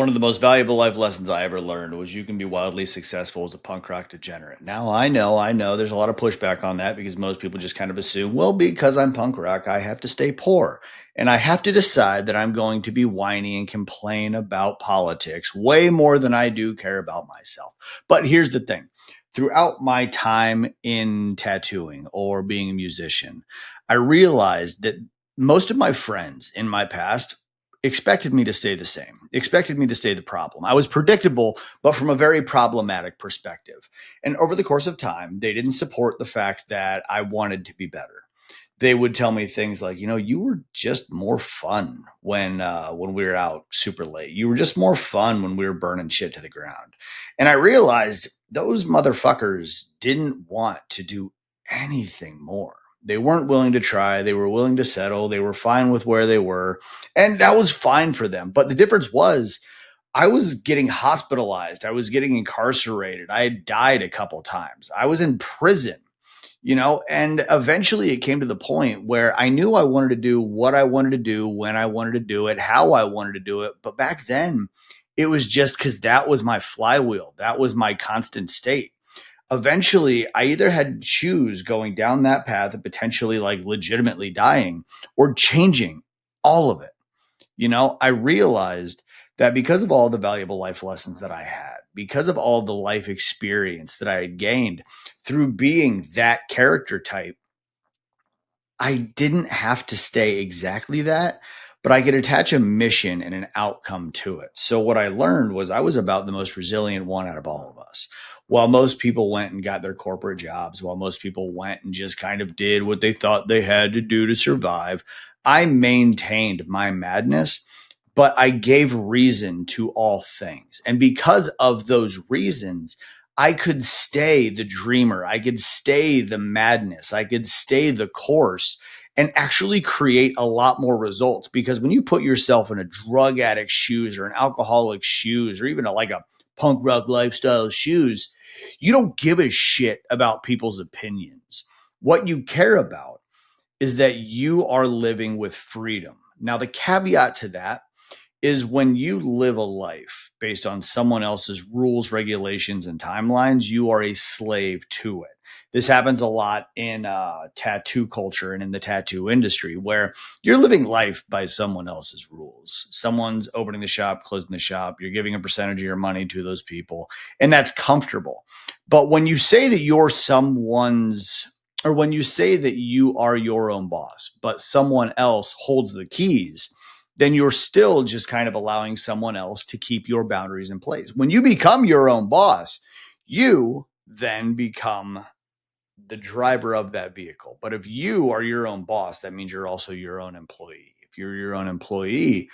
One of the most valuable life lessons I ever learned was you can be wildly successful as a punk rock degenerate. Now, I know there's a lot of pushback on that because most people just kind of assume, well, because I'm punk rock, I have to stay poor. And I have to decide that I'm going to be whiny and complain about politics way more than I do care about myself. But here's the thing. Throughout my time in tattooing or being a musician, I realized that most of my friends in my past expected me to stay the same, expected me to stay the problem. I was predictable, but from a very problematic perspective. And over the course of time, they didn't support the fact that I wanted to be better. They would tell me things like, you were just more fun when we were out super late. You were just more fun when we were burning shit to the ground. And I realized those motherfuckers didn't want to do anything more. They weren't willing to try. They were willing to settle. They were fine with where they were. And that was fine for them. But the difference was I was getting hospitalized. I was getting incarcerated. I had died a couple times. I was in prison, and eventually it came to the point where I knew I wanted to do what I wanted to do, when I wanted to do it, how I wanted to do it. But back then, it was just because that was my flywheel. That was my constant state. Eventually, I either had to choose going down that path of potentially like legitimately dying or changing all of it. I realized that because of all the valuable life lessons that I had, because of all the life experience that I had gained through being that character type, I didn't have to stay exactly that, but I could attach a mission and an outcome to it. So what I learned was I was about the most resilient one out of all of us. While most people went and got their corporate jobs, while most people went and just kind of did what they thought they had to do to survive, I maintained my madness, but I gave reason to all things. And because of those reasons, I could stay the dreamer. I could stay the madness. I could stay the course and actually create a lot more results. Because when you put yourself in a drug addict's shoes or an alcoholic's shoes or even like a punk rock lifestyle shoes, you don't give a shit about people's opinions. What you care about is that you are living with freedom. Now, the caveat to that is when you live a life based on someone else's rules, regulations, and timelines, you are a slave to it. This happens a lot in tattoo culture and in the tattoo industry where you're living life by someone else's rules. Someone's opening the shop, closing the shop. You're giving a percentage of your money to those people, and that's comfortable. But when you say that you're someone's, or when you say that you are your own boss, but someone else holds the keys, then you're still just kind of allowing someone else to keep your boundaries in place. When you become your own boss, you then become the driver of that vehicle. But if you are your own boss, that means you're also your own employee. If you're your own employee,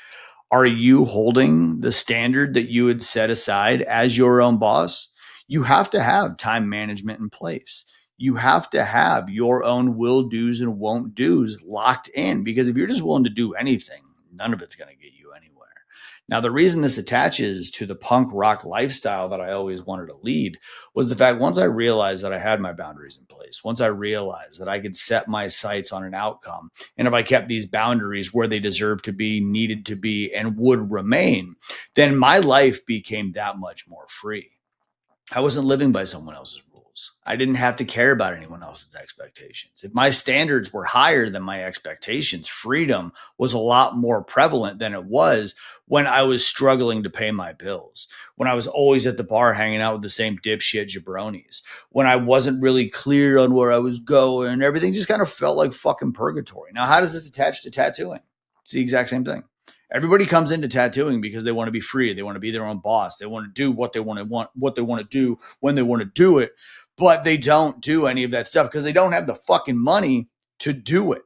are you holding the standard that you had set aside as your own boss? You have to have time management in place. You have to have your own will do's and won't do's locked in, because if you're just willing to do anything, none of it's going to get you anywhere. Now, the reason this attaches to the punk rock lifestyle that I always wanted to lead was the fact once I realized that I had my boundaries in place, once I realized that I could set my sights on an outcome, and if I kept these boundaries where they deserved to be, needed to be, and would remain, then my life became that much more free. I wasn't living by someone else's rules. I didn't have to care about anyone else's expectations. If my standards were higher than my expectations, freedom was a lot more prevalent than it was when I was struggling to pay my bills, when I was always at the bar hanging out with the same dipshit jabronis, when I wasn't really clear on where I was going. Everything just kind of felt like fucking purgatory. Now, how does this attach to tattooing? It's the exact same thing. Everybody comes into tattooing because they want to be free. They want to be their own boss. They want to do what they what they want to do when they want to do it. But they don't do any of that stuff because they don't have the fucking money to do it.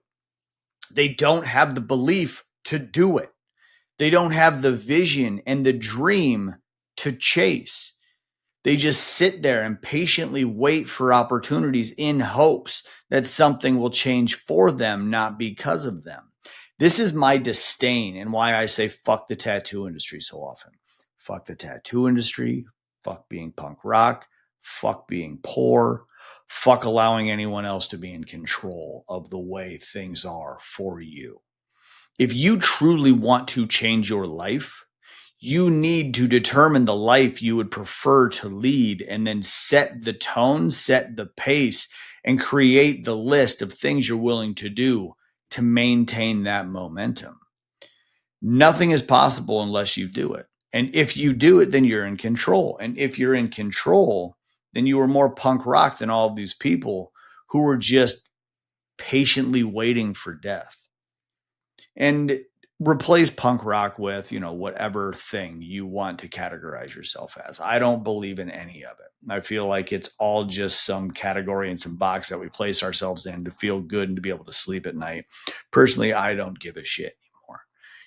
They don't have the belief to do it. They don't have the vision and the dream to chase. They just sit there and patiently wait for opportunities in hopes that something will change for them, not because of them. This is my disdain and why I say fuck the tattoo industry so often. Fuck the tattoo industry. Fuck being punk rock. Fuck being poor. Fuck allowing anyone else to be in control of the way things are for you. If you truly want to change your life, You need to determine the life you would prefer to lead and then set the tone, set the pace, and create the list of things you're willing to do to maintain that momentum. Nothing is possible unless you do it. And if you do it, then you're in control. And if you're in control, then you are more punk rock than all of these people who were just patiently waiting for death. And replace punk rock with, whatever thing you want to categorize yourself as. I don't believe in any of it. I feel like it's all just some category and some box that we place ourselves in to feel good and to be able to sleep at night. Personally, I don't give a shit anymore.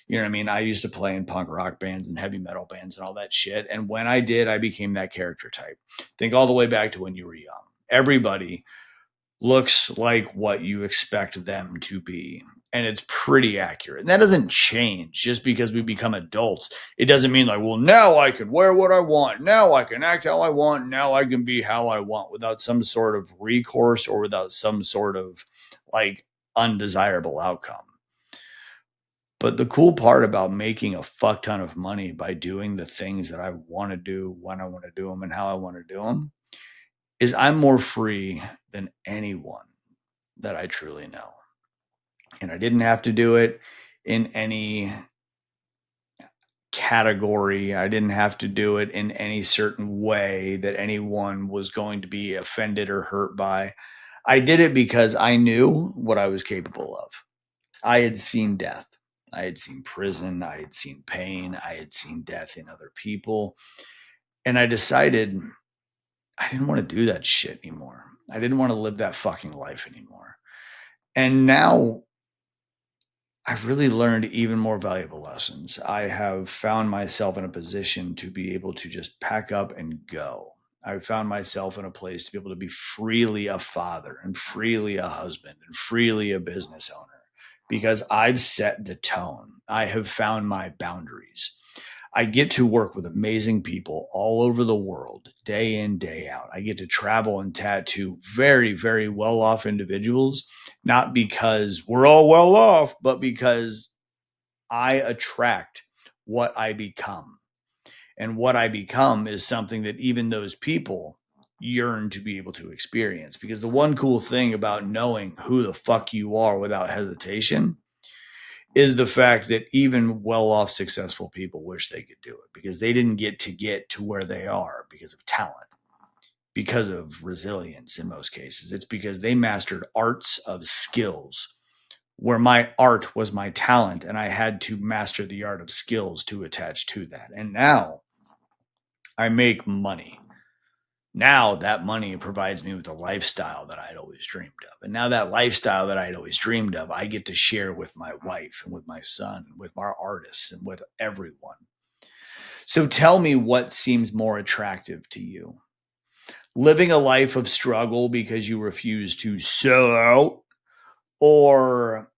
You know what I mean? I used to play in punk rock bands and heavy metal bands and all that shit. And when I did, I became that character type. Think all the way back to when you were young. Everybody looks like what you expect them to be. And it's pretty accurate. And that doesn't change just because we become adults. It doesn't mean like, well, now I can wear what I want. Now I can act how I want. Now I can be how I want without some sort of recourse or without some sort of like undesirable outcome. But the cool part about making a fuck ton of money by doing the things that I want to do, when I want to do them, and how I want to do them is I'm more free than anyone that I truly know. And I didn't have to do it in any category. I didn't have to do it in any certain way that anyone was going to be offended or hurt by. I did it because I knew what I was capable of. I had seen death. I had seen prison. I had seen pain. I had seen death in other people. And I decided I didn't want to do that shit anymore. I didn't want to live that fucking life anymore. And now I've really learned even more valuable lessons. I have found myself in a position to be able to just pack up and go. I've found myself in a place to be able to be freely a father and freely a husband and freely a business owner because I've set the tone. I have found my boundaries. I get to work with amazing people all over the world, day in, day out. I get to travel and tattoo very, very well off individuals, not because we're all well off, but because I attract what I become. And what I become is something that even those people yearn to be able to experience. Because the one cool thing about knowing who the fuck you are without hesitation is the fact that even well-off successful people wish they could do it because they didn't get to where they are because of talent, because of resilience in most cases. It's because they mastered arts of skills where my art was my talent and I had to master the art of skills to attach to that. And now I make money. Now that money provides me with a lifestyle that I'd always dreamed of. And now that lifestyle that I'd always dreamed of, I get to share with my wife and with my son, with our artists and with everyone. So tell me what seems more attractive to you. Living a life of struggle because you refuse to sell out, or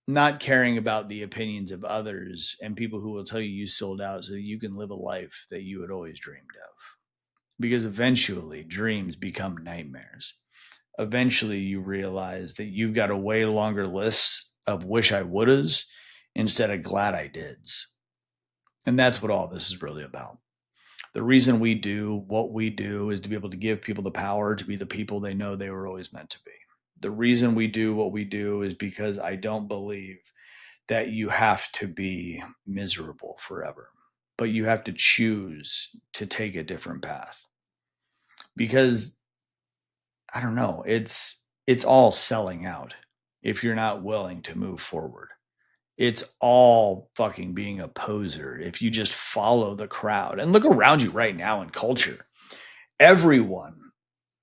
not caring about the opinions of others and people who will tell you sold out so that you can live a life that you had always dreamed of. Because eventually dreams become nightmares. Eventually you realize that you've got a way longer list of wish I wouldas instead of glad I dids. And that's what all this is really about. The reason we do what we do is to be able to give people the power to be the people they know they were always meant to be. The reason we do what we do is because I don't believe that you have to be miserable forever, but you have to choose to take a different path. Because I don't know, it's all selling out if you're not willing to move forward. It's all fucking being a poser if you just follow the crowd. And look around you right now in culture. Everyone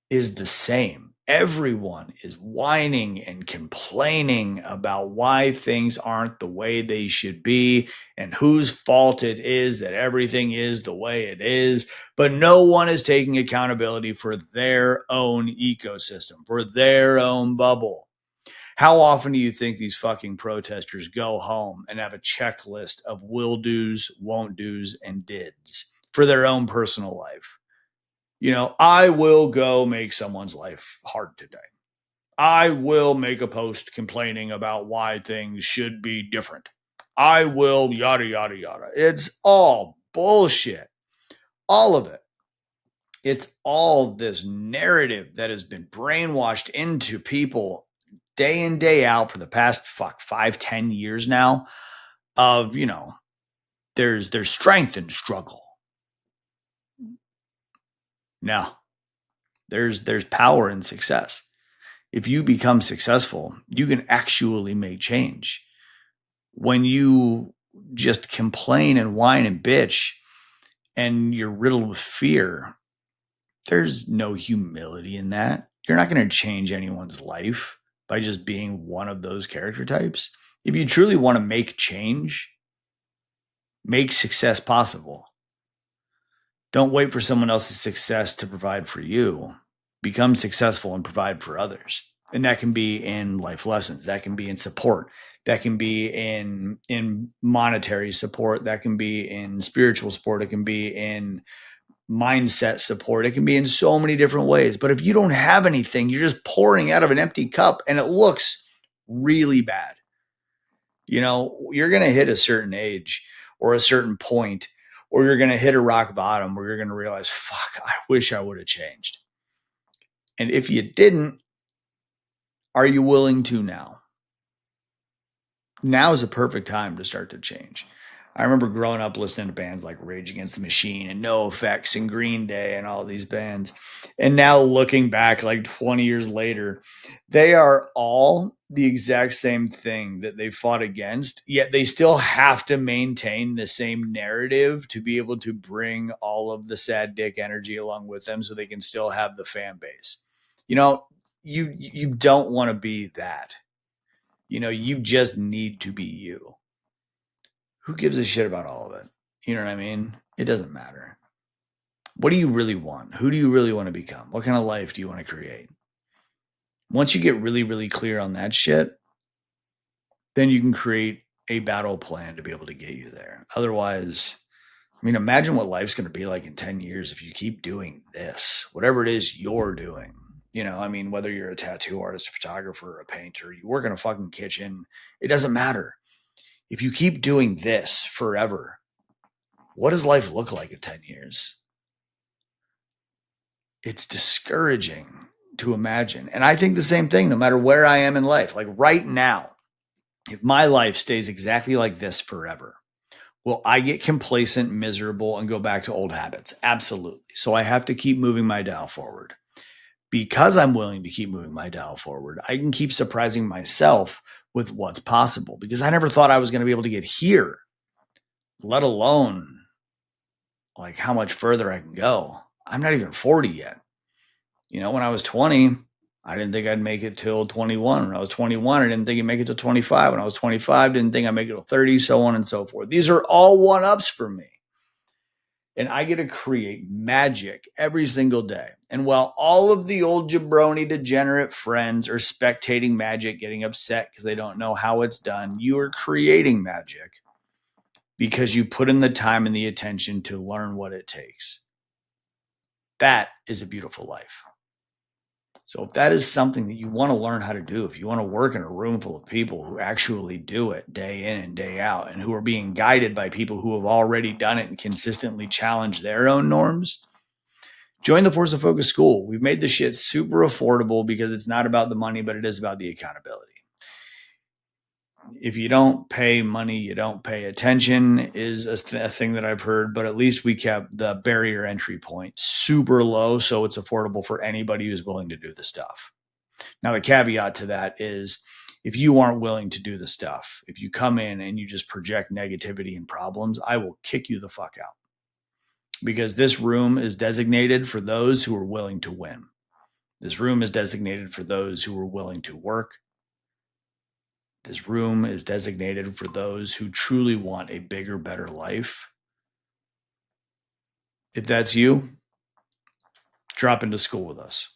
is the same. Everyone is whining and complaining about why things aren't the way they should be and whose fault it is that everything is the way it is. But no one is taking accountability for their own ecosystem, for their own bubble. How often do you think these fucking protesters go home and have a checklist of will do's, won't do's, and dids for their own personal life? I will go make someone's life hard today. I will make a post complaining about why things should be different. I will yada, yada, yada. It's all bullshit. All of it. It's all this narrative that has been brainwashed into people day in, day out for the past 5-10 years now of, there's strength in struggle. No, there's power in success. If you become successful, you can actually make change. When you just complain and whine and bitch and you're riddled with fear, there's no humility in that. You're not going to change anyone's life by just being one of those character types. If you truly want to make change, make success possible. Don't wait for someone else's success to provide for you. Become successful and provide for others. And that can be in life lessons. That can be in support. That can be in monetary support. That can be in spiritual support. It can be in mindset support. It can be in so many different ways. But if you don't have anything, you're just pouring out of an empty cup and it looks really bad. You're going to hit a certain age or a certain point, or you're going to hit a rock bottom where you're going to realize, fuck, I wish I would have changed. And if you didn't, are you willing to now? Now is a perfect time to start to change. I remember growing up listening to bands like Rage Against the Machine and NoFX and Green Day and all these bands. And now looking back like 20 years later, they are all the exact same thing that they fought against, yet they still have to maintain the same narrative to be able to bring all of the sad dick energy along with them so they can still have the fan base. You don't want to be that. You just need to be you. Who gives a shit about all of it? You know what I mean? It doesn't matter. What do you really want? Who do you really want to become? What kind of life do you want to create? Once you get really, really clear on that shit, then you can create a battle plan to be able to get you there. Otherwise, imagine what life's going to be like in 10 years if you keep doing this, whatever it is you're doing. Whether you're a tattoo artist, a photographer, a painter, you work in a fucking kitchen, it doesn't matter. If you keep doing this forever, what does life look like in 10 years? It's discouraging to imagine. And I think the same thing, no matter where I am in life. Like right now, if my life stays exactly like this forever, will I get complacent, miserable, and go back to old habits? Absolutely. So I have to keep moving my dial forward. Because I'm willing to keep moving my dial forward, I can keep surprising myself with what's possible, because I never thought I was going to be able to get here, let alone like how much further I can go. I'm not even 40 yet. When I was 20, I didn't think I'd make it till 21. When I was 21, I didn't think I'd make it till 25. When I was 25, didn't think I'd make it till 30, so on and so forth. These are all one-ups for me. And I get to create magic every single day. And while all of the old jabroni degenerate friends are spectating magic, getting upset because they don't know how it's done, you are creating magic because you put in the time and the attention to learn what it takes. That is a beautiful life. So if that is something that you want to learn how to do, if you want to work in a room full of people who actually do it day in and day out and who are being guided by people who have already done it and consistently challenge their own norms, join the Force of Focus School. We've made this shit super affordable because it's not about the money, but it is about the accountability. If you don't pay money, you don't pay attention is a thing that I've heard, but at least we kept the barrier entry point super low so it's affordable for anybody who's willing to do the stuff. Now, the caveat to that is if you aren't willing to do the stuff, if you come in and you just project negativity and problems, I will kick you the fuck out, because this room is designated for those who are willing to win. This room is designated for those who are willing to work. This room is designated for those who truly want a bigger, better life. If that's you, drop into school with us.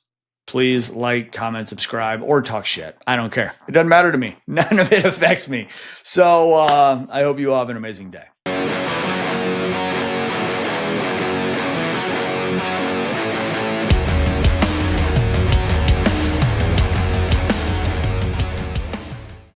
Please like, comment, subscribe, or talk shit. I don't care. It doesn't matter to me. None of it affects me. So I hope you all have an amazing day.